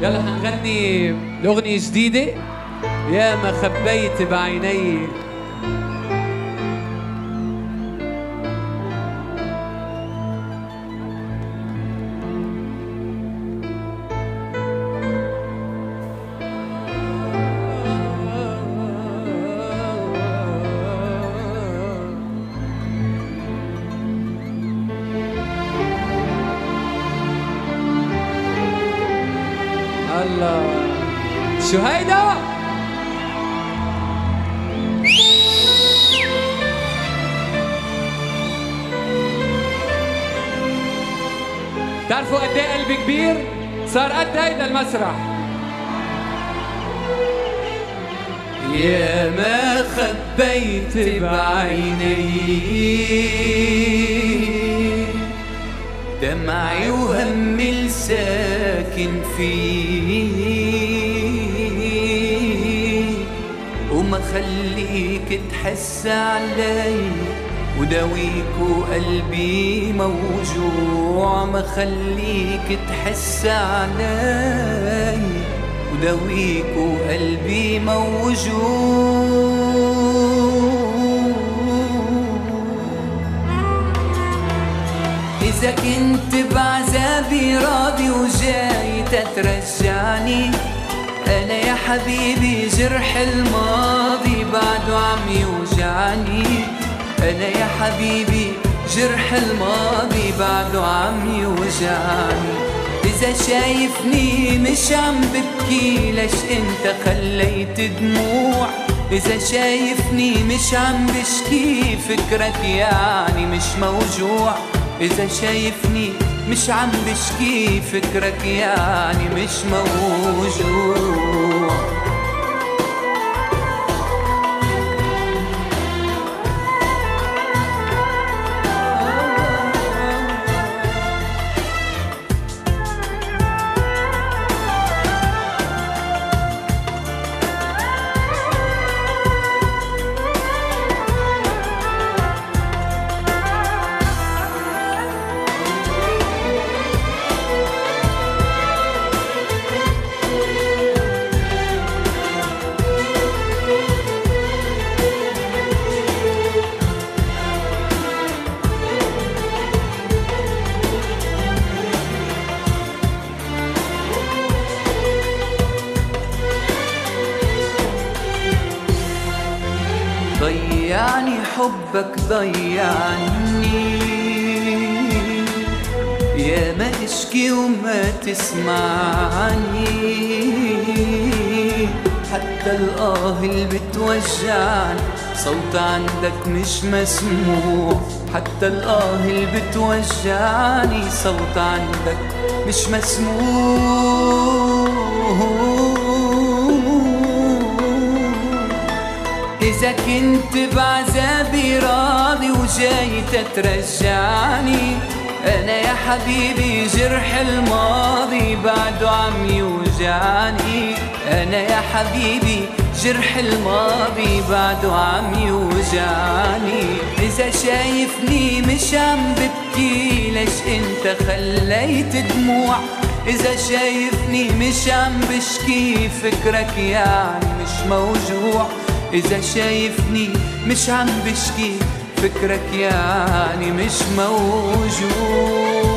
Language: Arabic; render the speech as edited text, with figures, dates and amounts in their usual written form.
يلا هنغني الأغنية جديدة يا ما خبيت بعيني. الله شو هيدا؟ بتعرفوا قد ايه قلبي كبير؟ صار قد هيدا المسرح. يا ما خبيت بعيني دمعي وهمي الساكن فيه وما خليك تحس علي وداويك وقلبي موجوع. ما خليك تحس علي وداويك وقلبي موجوع. إذا كنت بعذابي راضي وجاي تترجعني، أنا يا حبيبي جرح الماضي بعده عم يوجعني. أنا يا حبيبي جرح الماضي بعده عم يوجعني. إذا شايفني مش عم ببكي ليش أنت خليت دموع؟ إذا شايفني مش عم بشكي فكرك يعني مش موجوع. إذا شايفني مش عم بشكي فكرك يعني مش موجوع. ضيعني حبك ضيعني يا ما اشكي وما تسمعني. حتى الآه اللي بتوجعني صوت عندك مش مسموع. حتى الآه اللي بتوجعني صوت عندك مش مسموع. إذا كنت بعذابي راضي وجاي تترجعني، أنا يا حبيبي جرح الماضي بعده عم يوجعني. أنا يا حبيبي جرح الماضي بعده عم يوجعني. إذا شايفني مش عم ببكي ليش أنت خليت دموع؟ إذا شايفني مش عم بشكي فكرك يعني مش موجوع. إذا شايفني مش عم بشكي فكرك يعني مش موجود.